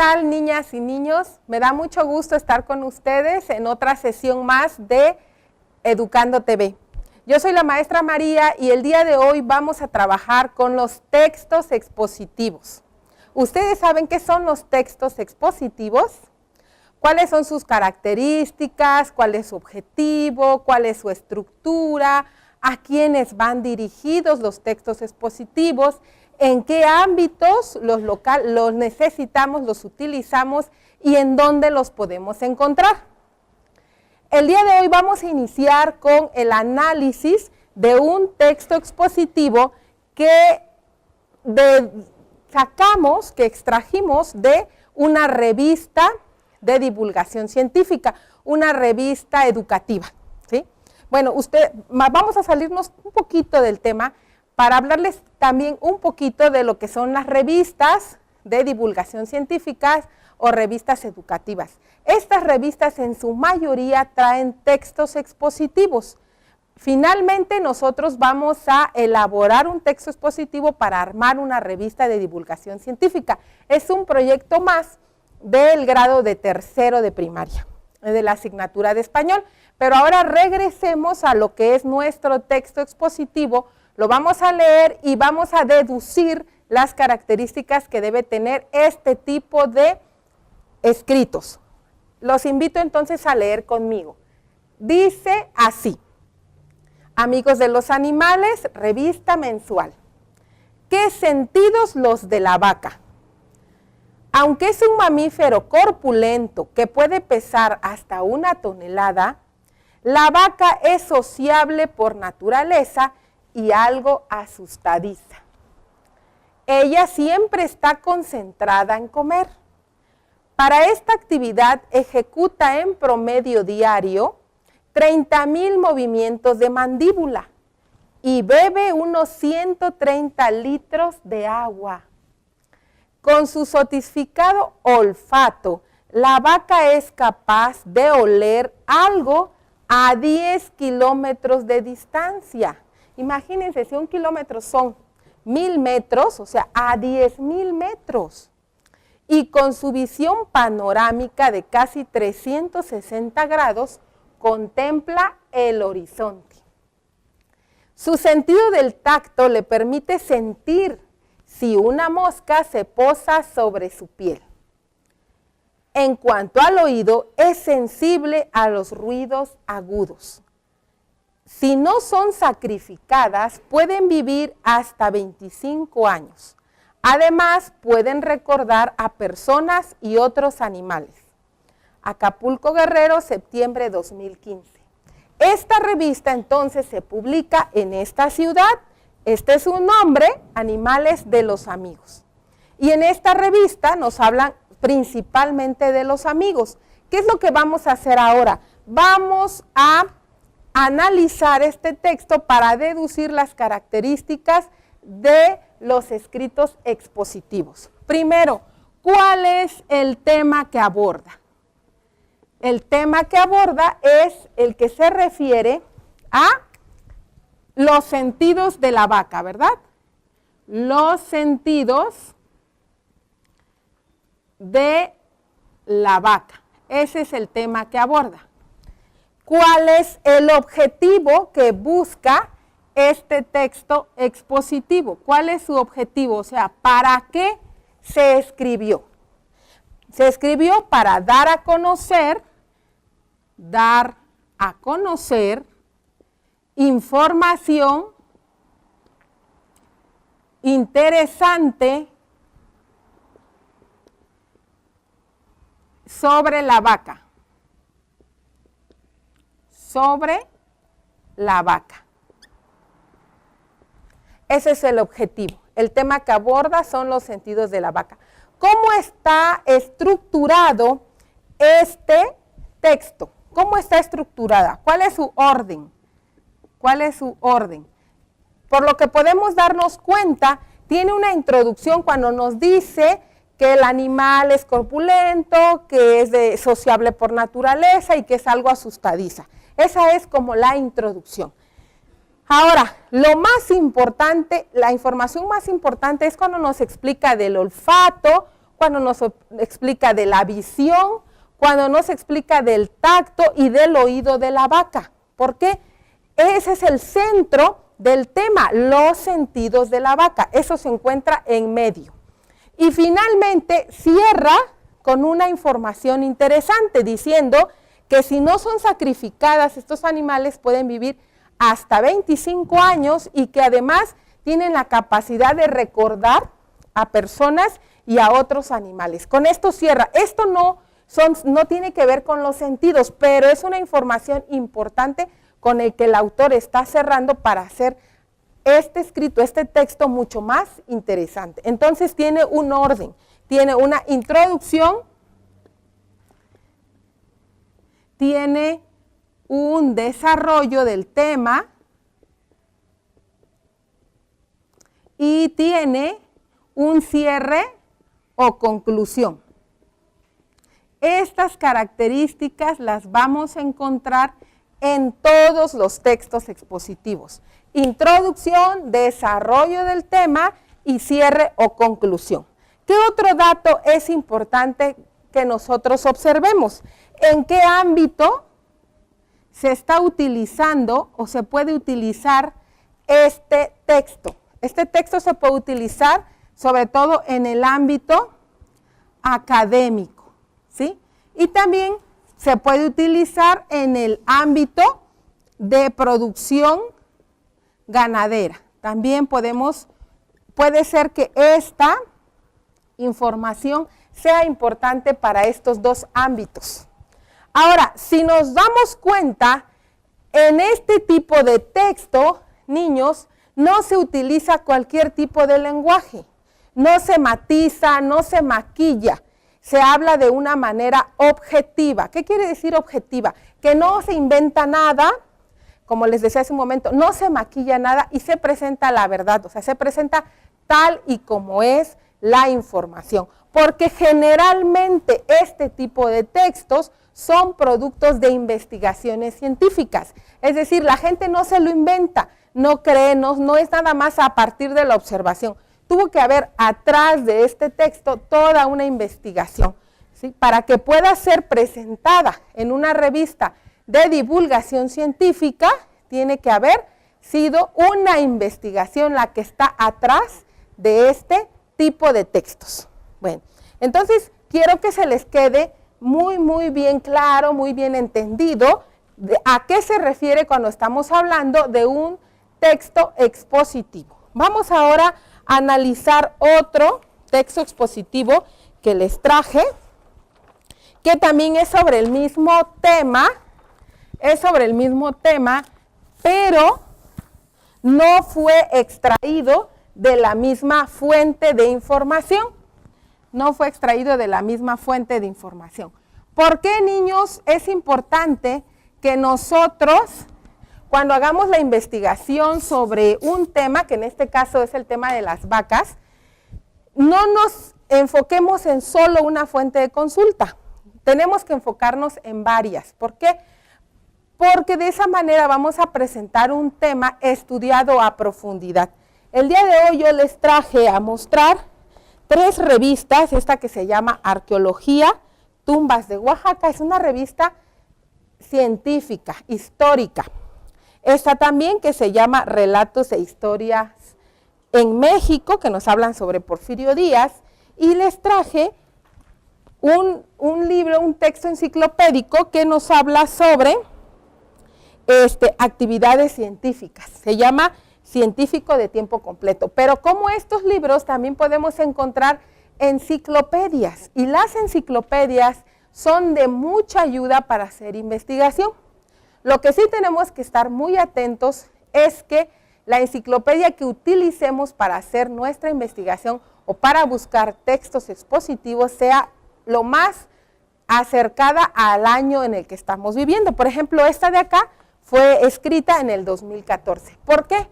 tal, niñas y niños? Me da mucho gusto estar con ustedes en otra sesión más de Educando TV. Yo soy la maestra María y el día de hoy vamos a trabajar con los textos expositivos. ¿Ustedes saben qué son los textos expositivos? ¿Cuáles son sus características? ¿Cuál es su objetivo? ¿Cuál es su estructura? ¿A quiénes van dirigidos los textos expositivos? ¿En qué ámbitos los necesitamos, los utilizamos y en dónde los podemos encontrar? El día de hoy vamos a iniciar con el análisis de un texto expositivo que extrajimos de una revista de divulgación científica, una revista educativa, ¿sí? Bueno, vamos a salirnos un poquito del tema para hablarles también un poquito de lo que son las revistas de divulgación científica o revistas educativas. Estas revistas en su mayoría traen textos expositivos. Finalmente nosotros vamos a elaborar un texto expositivo para armar una revista de divulgación científica. Es un proyecto más del grado de tercero de primaria, de la asignatura de español. Pero ahora regresemos a lo que es nuestro texto expositivo. Lo vamos a leer y vamos a deducir las características que debe tener este tipo de escritos. Los invito entonces a leer conmigo. Dice así: Amigos de los animales, revista mensual. ¿Qué sentidos los de la vaca? Aunque es un mamífero corpulento que puede pesar hasta 1 tonelada, la vaca es sociable por naturaleza y algo asustadiza. Ella siempre está concentrada en comer. Para esta actividad ejecuta en promedio diario 30,000 movimientos de mandíbula y bebe unos 130 litros de agua. Con su sofisticado olfato, la vaca es capaz de oler algo a 10 kilómetros de distancia. Imagínense, si 1 kilómetro son 1000 metros, o sea, a 10,000 metros. Y con su visión panorámica de casi 360 grados, contempla el horizonte. Su sentido del tacto le permite sentir si una mosca se posa sobre su piel. En cuanto al oído, es sensible a los ruidos agudos. Si no son sacrificadas, pueden vivir hasta 25 años. Además, pueden recordar a personas y otros animales. Acapulco, Guerrero, septiembre de 2015. Esta revista entonces se publica en esta ciudad. Este es su nombre, Animales de los Amigos. Y en esta revista nos hablan principalmente de los amigos. ¿Qué es lo que vamos a hacer ahora? Vamos a analizar este texto para deducir las características de los escritos expositivos. Primero, ¿cuál es el tema que aborda? El tema que aborda es el que se refiere a los sentidos de la vaca, ¿verdad? Los sentidos de la vaca. Ese es el tema que aborda. ¿Cuál es el objetivo que busca este texto expositivo? ¿Cuál es su objetivo? O sea, ¿para qué se escribió? Se escribió para dar a conocer información interesante sobre la vaca. Sobre la vaca. Ese es el objetivo. El tema que aborda son los sentidos de la vaca. ¿Cómo está estructurado este texto? ¿Cómo está estructurada? ¿Cuál es su orden? ¿Cuál es su orden? Por lo que podemos darnos cuenta, tiene una introducción cuando nos dice que el animal es corpulento, que es sociable por naturaleza y que es algo asustadiza. Esa es como la introducción. Ahora, lo más importante, la información más importante es cuando nos explica del olfato, cuando nos explica de la visión, cuando nos explica del tacto y del oído de la vaca. ¿Por qué? Ese es el centro del tema, los sentidos de la vaca. Eso se encuentra en medio. Y finalmente cierra con una información interesante diciendo que si no son sacrificadas, estos animales pueden vivir hasta 25 años y que además tienen la capacidad de recordar a personas y a otros animales. Con esto cierra. Esto no tiene que ver con los sentidos, pero es una información importante con el que el autor está cerrando para hacer este escrito, este texto mucho más interesante. Entonces tiene un orden, tiene una introducción, tiene un desarrollo del tema y tiene un cierre o conclusión. Estas características las vamos a encontrar en todos los textos expositivos. Introducción, desarrollo del tema y cierre o conclusión. ¿Qué otro dato es importante que nosotros observemos? ¿En qué ámbito se está utilizando o se puede utilizar este texto? Este texto se puede utilizar sobre todo en el ámbito académico, ¿sí? Y también se puede utilizar en el ámbito de producción ganadera. También puede ser que esta información sea importante para estos dos ámbitos. Ahora, si nos damos cuenta, en este tipo de texto, niños, no se utiliza cualquier tipo de lenguaje, no se matiza, no se maquilla, se habla de una manera objetiva. ¿Qué quiere decir objetiva? Que no se inventa nada, como les decía hace un momento, no se maquilla nada y se presenta la verdad, o sea, se presenta tal y como es la información, porque generalmente este tipo de textos son productos de investigaciones científicas, es decir, la gente no se lo inventa, no cree, no es nada más a partir de la observación. Tuvo que haber atrás de este texto toda una investigación, ¿sí? Para que pueda ser presentada en una revista de divulgación científica, tiene que haber sido una investigación la que está atrás de este tipo de textos. Bueno, entonces quiero que se les quede muy bien claro, muy bien entendido a qué se refiere cuando estamos hablando de un texto expositivo. Vamos ahora a analizar otro texto expositivo que les traje, que también es sobre el mismo tema, pero no fue extraído de la misma fuente de información. ¿Por qué, niños, es importante que nosotros, cuando hagamos la investigación sobre un tema, que en este caso es el tema de las vacas, no nos enfoquemos en solo una fuente de consulta? Tenemos que enfocarnos en varias. ¿Por qué? Porque de esa manera vamos a presentar un tema estudiado a profundidad. El día de hoy yo les traje a mostrar 3 revistas, esta que se llama Arqueología, Tumbas de Oaxaca, es una revista científica, histórica. Esta también que se llama Relatos e Historias en México, que nos hablan sobre Porfirio Díaz, y les traje un libro, un texto enciclopédico que nos habla sobre actividades científicas. Se llama Científico de Tiempo Completo. Pero como estos libros también podemos encontrar enciclopedias, y las enciclopedias son de mucha ayuda para hacer investigación. Lo que sí tenemos que estar muy atentos es que la enciclopedia que utilicemos para hacer nuestra investigación o para buscar textos expositivos sea lo más acercada al año en el que estamos viviendo. Por ejemplo, esta de acá fue escrita en el 2014. ¿Por qué?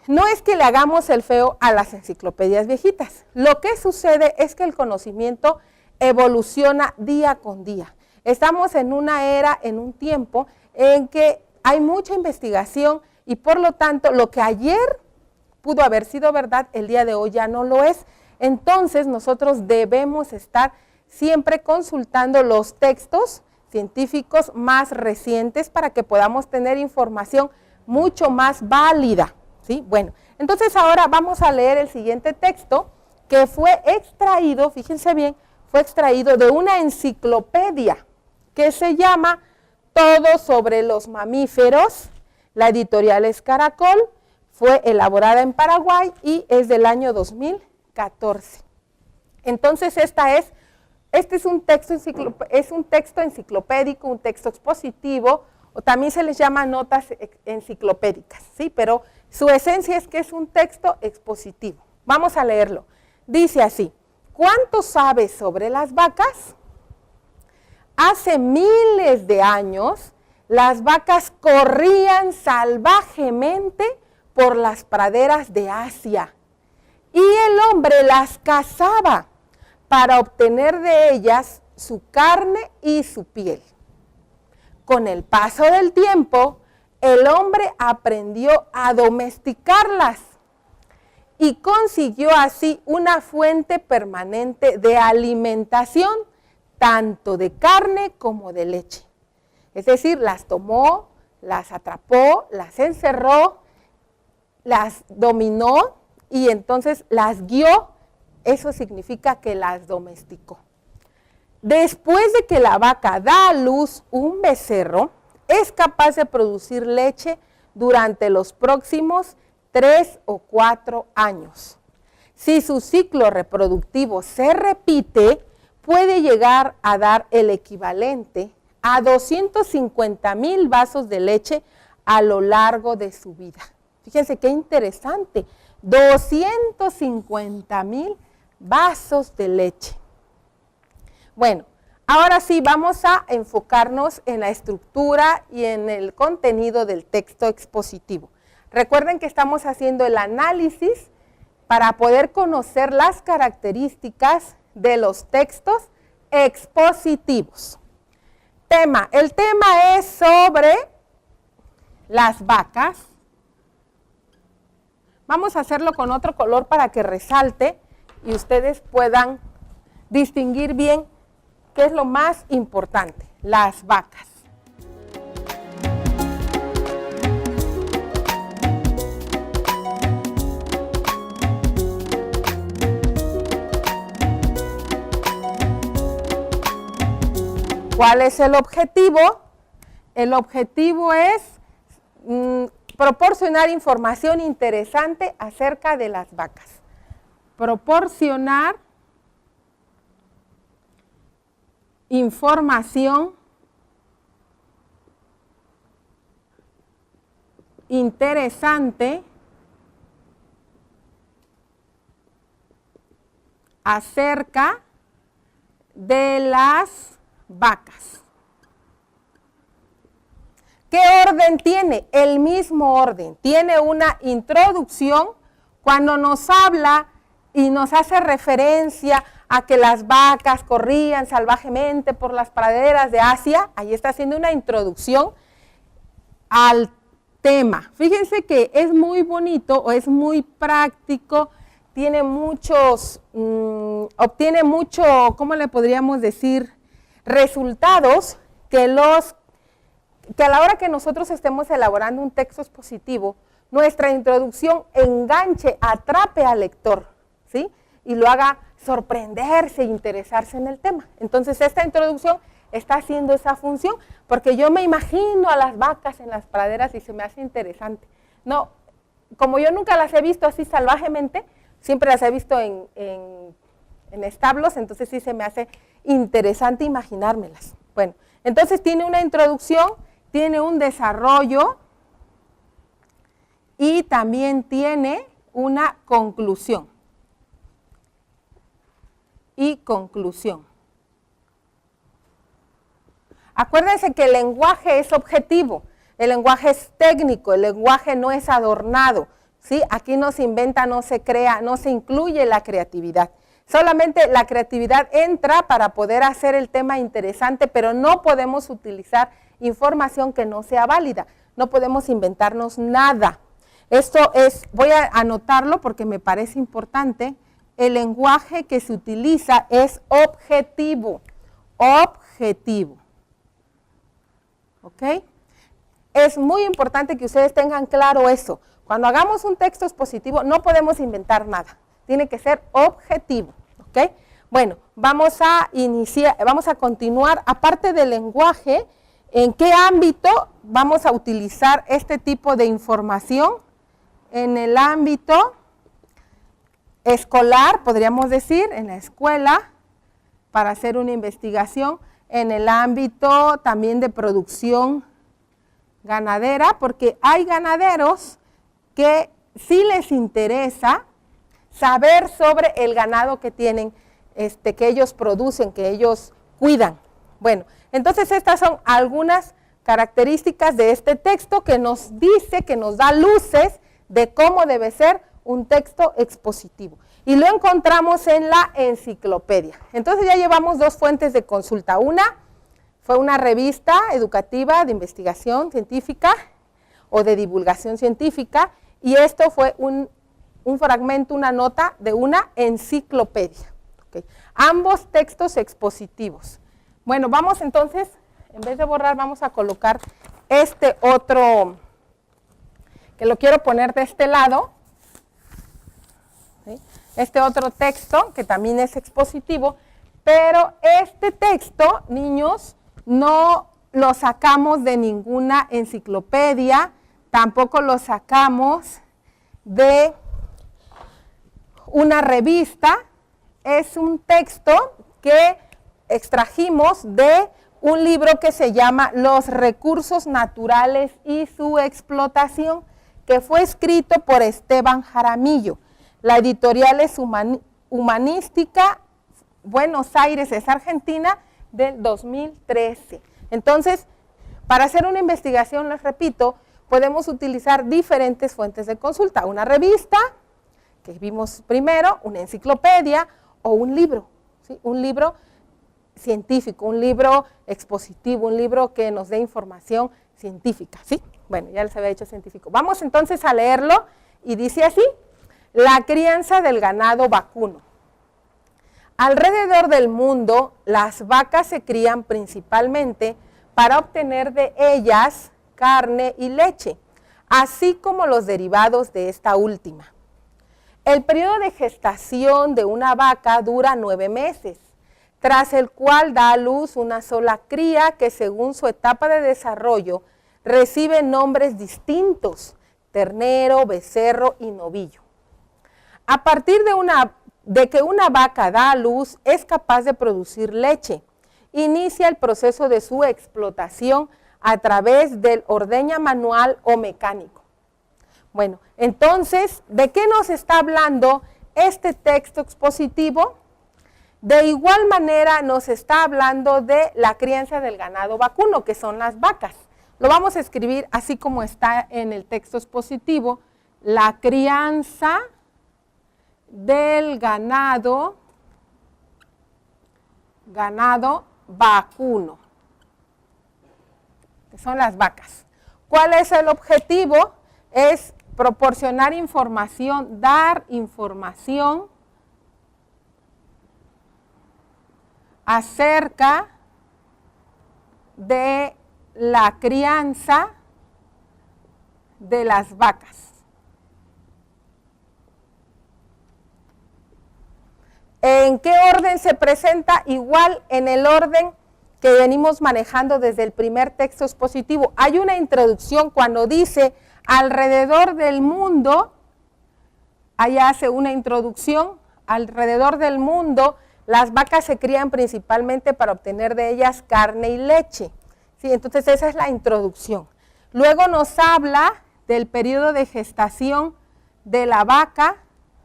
No es que le hagamos el feo a las enciclopedias viejitas. Lo que sucede es que el conocimiento evoluciona día con día. Estamos en una era, en un tiempo en que hay mucha investigación y por lo tanto lo que ayer pudo haber sido verdad, el día de hoy ya no lo es. Entonces, nosotros debemos estar siempre consultando los textos científicos más recientes para que podamos tener información mucho más válida, ¿sí? Bueno, entonces ahora vamos a leer el siguiente texto que fue extraído, fíjense bien, fue extraído de una enciclopedia que se llama Todo sobre los mamíferos. La editorial es Caracol, fue elaborada en Paraguay y es del año 2014. Entonces este es un texto enciclopédico, un texto expositivo, o también se les llama notas enciclopédicas, ¿sí? Pero su esencia es que es un texto expositivo. Vamos a leerlo. Dice así: ¿cuánto sabes sobre las vacas? Hace miles de años, las vacas corrían salvajemente por las praderas de Asia y el hombre las cazaba para obtener de ellas su carne y su piel. Con el paso del tiempo, el hombre aprendió a domesticarlas y consiguió así una fuente permanente de alimentación, tanto de carne como de leche. Es decir, las tomó, las atrapó, las encerró, las dominó y entonces las guió. Eso significa que las domesticó. Después de que la vaca da a luz un becerro, es capaz de producir leche durante los próximos 3 o 4 años. Si su ciclo reproductivo se repite, puede llegar a dar el equivalente a 250,000 vasos de leche a lo largo de su vida. Fíjense qué interesante, 250,000 vasos de leche. Bueno, ahora sí vamos a enfocarnos en la estructura y en el contenido del texto expositivo. Recuerden que estamos haciendo el análisis para poder conocer las características de los textos expositivos. Tema, el tema es sobre las vacas. Vamos a hacerlo con otro color para que resalte y ustedes puedan distinguir bien qué es lo más importante, las vacas. ¿Cuál es el objetivo? El objetivo es proporcionar información interesante acerca de las vacas. Proporcionar información interesante acerca de las vacas. ¿Qué orden tiene? El mismo orden. Tiene una introducción cuando nos habla y nos hace referencia a que las vacas corrían salvajemente por las praderas de Asia. Ahí está haciendo una introducción al tema. Fíjense que es muy bonito o es muy práctico, tiene muchos, obtiene mucho, ¿cómo le podríamos decir? Resultados que a la hora que nosotros estemos elaborando un texto expositivo, nuestra introducción enganche, atrape al lector, ¿sí? Y lo haga sorprenderse e interesarse en el tema. Entonces, esta introducción está haciendo esa función, porque yo me imagino a las vacas en las praderas y se me hace interesante. No, como yo nunca las he visto así salvajemente, siempre las he visto en establos, entonces sí se me hace interesante imaginármelas. Bueno, entonces tiene una introducción, tiene un desarrollo y también tiene una conclusión. Y conclusión. Acuérdense que el lenguaje es objetivo, el lenguaje es técnico, el lenguaje no es adornado, ¿sí? Aquí no se inventa, no se crea, no se incluye la creatividad. Solamente la creatividad entra para poder hacer el tema interesante, pero no podemos utilizar información que no sea válida, no podemos inventarnos nada. Esto es, voy a anotarlo porque me parece importante, el lenguaje que se utiliza es objetivo. Objetivo. ¿Ok? Es muy importante que ustedes tengan claro eso. Cuando hagamos un texto expositivo no podemos inventar nada. Tiene que ser objetivo. ¿Ok? Bueno, vamos a continuar. Aparte del lenguaje, ¿en qué ámbito vamos a utilizar este tipo de información? En el ámbito escolar, podríamos decir, en la escuela, para hacer una investigación. En el ámbito también de producción ganadera, porque hay ganaderos que sí les interesa saber sobre el ganado que tienen, que ellos producen, que ellos cuidan. Bueno, entonces estas son algunas características de este texto que nos dice, que nos da luces de cómo debe ser un texto expositivo. Y lo encontramos en la enciclopedia. Entonces ya llevamos dos fuentes de consulta. Una fue una revista educativa de investigación científica o de divulgación científica, y esto fue un fragmento, una nota de una enciclopedia. ¿Okay? Ambos textos expositivos. Bueno, vamos entonces, en vez de borrar, vamos a colocar este otro, que lo quiero poner de este lado. ¿Sí? Este otro texto, que también es expositivo, pero este texto, niños, no lo sacamos de ninguna enciclopedia, tampoco lo sacamos de una revista. Es un texto que extrajimos de un libro que se llama Los recursos naturales y su explotación, que fue escrito por Esteban Jaramillo. La editorial es Humanística, Buenos Aires, es Argentina, del 2013. Entonces, para hacer una investigación, les repito, podemos utilizar diferentes fuentes de consulta. Una revista, que vimos primero, una enciclopedia o un libro, ¿sí? Un libro científico, un libro expositivo, un libro que nos dé información científica, ¿sí? Bueno, ya les había dicho científico. Vamos entonces a leerlo y dice así: la crianza del ganado vacuno. Alrededor del mundo, las vacas se crían principalmente para obtener de ellas carne y leche, así como los derivados de esta última. El periodo de gestación de una vaca dura 9 meses, tras el cual da a luz una sola cría que, según su etapa de desarrollo, recibe nombres distintos: ternero, becerro y novillo. A partir de que una vaca da a luz, es capaz de producir leche. Inicia el proceso de su explotación a través del ordeña manual o mecánico. Bueno, entonces, ¿de qué nos está hablando este texto expositivo? De igual manera nos está hablando de la crianza del ganado vacuno, que son las vacas. Lo vamos a escribir así como está en el texto expositivo: la crianza del ganado vacuno, que son las vacas. ¿Cuál es el objetivo? Es proporcionar información, dar información acerca de la crianza de las vacas. ¿En qué orden se presenta? Igual en el orden que venimos manejando desde el primer texto expositivo. Hay una introducción cuando dice alrededor del mundo, allá hace una introducción: alrededor del mundo las vacas se crían principalmente para obtener de ellas carne y leche. ¿Sí? Entonces esa es la introducción. Luego nos habla del periodo de gestación de la vaca,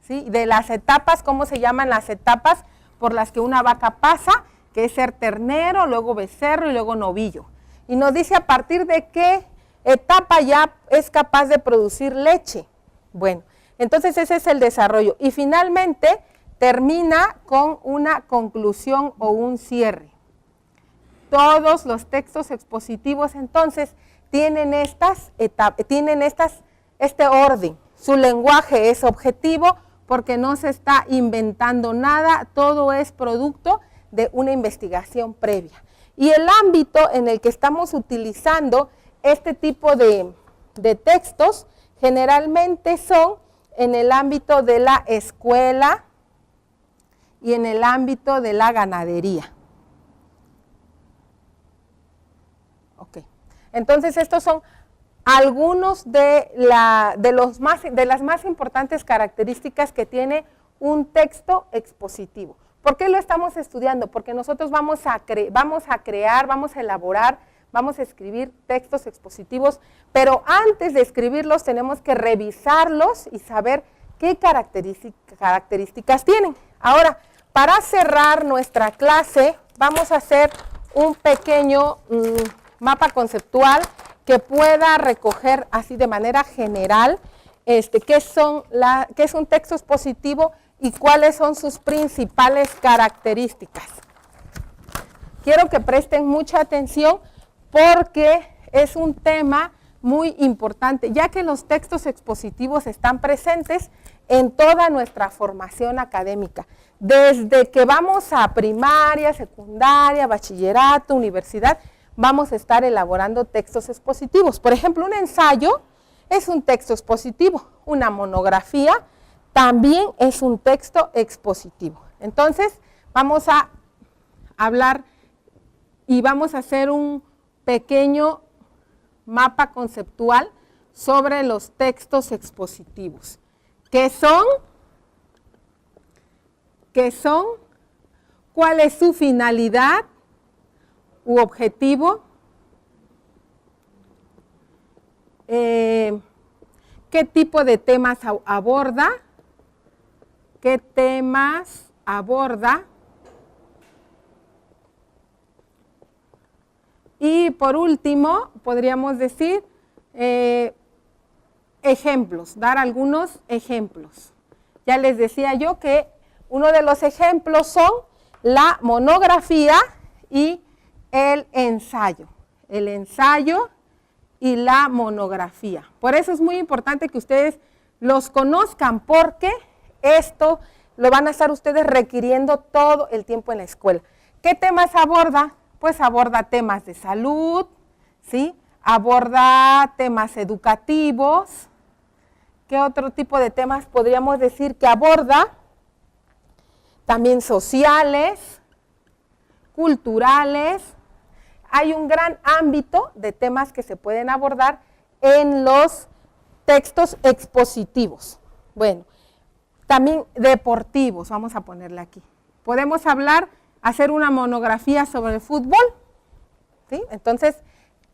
¿sí? De las etapas, cómo se llaman las etapas por las que una vaca pasa, que es ser ternero, luego becerro y luego novillo. Y nos dice a partir de qué etapa ya es capaz de producir leche. Bueno, entonces ese es el desarrollo. Y finalmente termina con una conclusión o un cierre. Todos los textos expositivos entonces tienen estas etapas, este orden. Su lenguaje es objetivo, porque no se está inventando nada, todo es producto de una investigación previa. Y el ámbito en el que estamos utilizando este tipo de textos generalmente son en el ámbito de la escuela y en el ámbito de la ganadería. Ok. Entonces estos son algunos de las más importantes características que tiene un texto expositivo. ¿Por qué lo estamos estudiando? Porque nosotros vamos a crear, vamos a elaborar, vamos a escribir textos expositivos, pero antes de escribirlos tenemos que revisarlos y saber qué características tienen. Ahora, para cerrar nuestra clase, vamos a hacer un pequeño mapa conceptual que pueda recoger así de manera general qué es un texto expositivo y cuáles son sus principales características. Quiero que presten mucha atención porque es un tema muy importante, ya que los textos expositivos están presentes en toda nuestra formación académica. Desde que vamos a primaria, secundaria, bachillerato, universidad, vamos a estar elaborando textos expositivos. Por ejemplo, un ensayo es un texto expositivo, una monografía también es un texto expositivo. Entonces, vamos a hablar y vamos a hacer un pequeño mapa conceptual sobre los textos expositivos. ¿Qué son? ¿Cuál es su finalidad u objetivo? ¿Qué tipo de temas aborda? ¿Qué temas aborda? Y por último, podríamos decir ejemplos, dar algunos ejemplos. Ya les decía yo que uno de los ejemplos son la monografía y el ensayo. El ensayo y la monografía. Por eso es muy importante que ustedes los conozcan, porque esto lo van a estar ustedes requiriendo todo el tiempo en la escuela. ¿Qué temas aborda? Pues aborda temas de salud, ¿sí? Aborda temas educativos. ¿Qué otro tipo de temas podríamos decir que aborda? También sociales, culturales. Hay un gran ámbito de temas que se pueden abordar en los textos expositivos. Bueno, también deportivos, vamos a ponerle aquí. Podemos hacer una monografía sobre el fútbol, ¿sí? Entonces,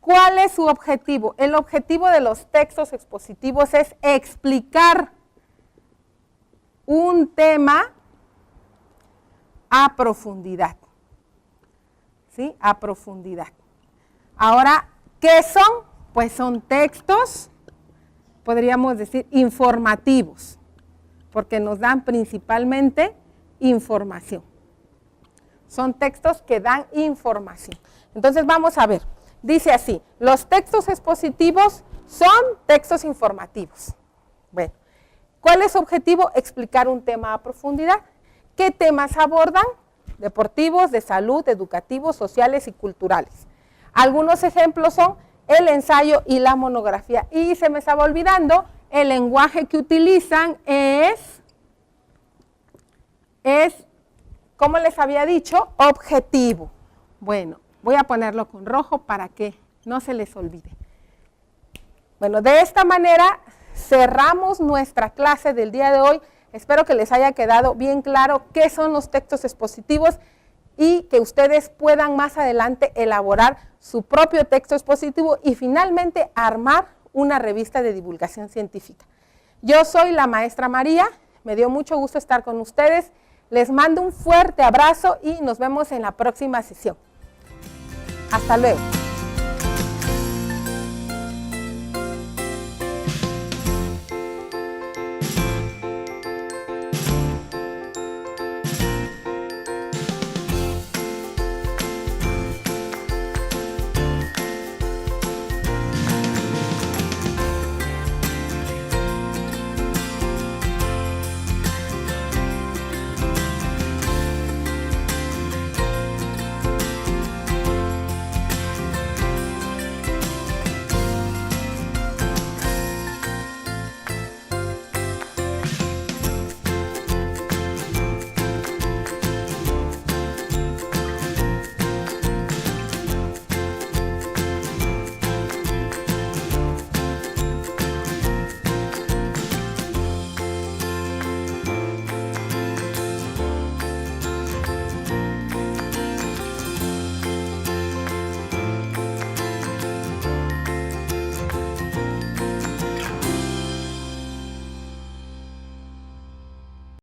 ¿cuál es su objetivo? El objetivo de los textos expositivos es explicar un tema a profundidad, ¿sí? A profundidad. Ahora, ¿qué son? Pues son textos, podríamos decir, informativos, porque nos dan principalmente información. Son textos que dan información. Entonces vamos a ver, dice así, los textos expositivos son textos informativos. Bueno, ¿cuál es su objetivo? Explicar un tema a profundidad. ¿Qué temas abordan? Deportivos, de salud, educativos, sociales y culturales. Algunos ejemplos son el ensayo y la monografía. Y se me estaba olvidando, el lenguaje que utilizan es, como les había dicho, objetivo. Bueno, voy a ponerlo con rojo para que no se les olvide. Bueno, de esta manera cerramos nuestra clase del día de hoy. Espero que les haya quedado bien claro qué son los textos expositivos y que ustedes puedan más adelante elaborar su propio texto expositivo y finalmente armar una revista de divulgación científica. Yo soy la maestra María, me dio mucho gusto estar con ustedes. Les mando un fuerte abrazo y nos vemos en la próxima sesión. Hasta luego.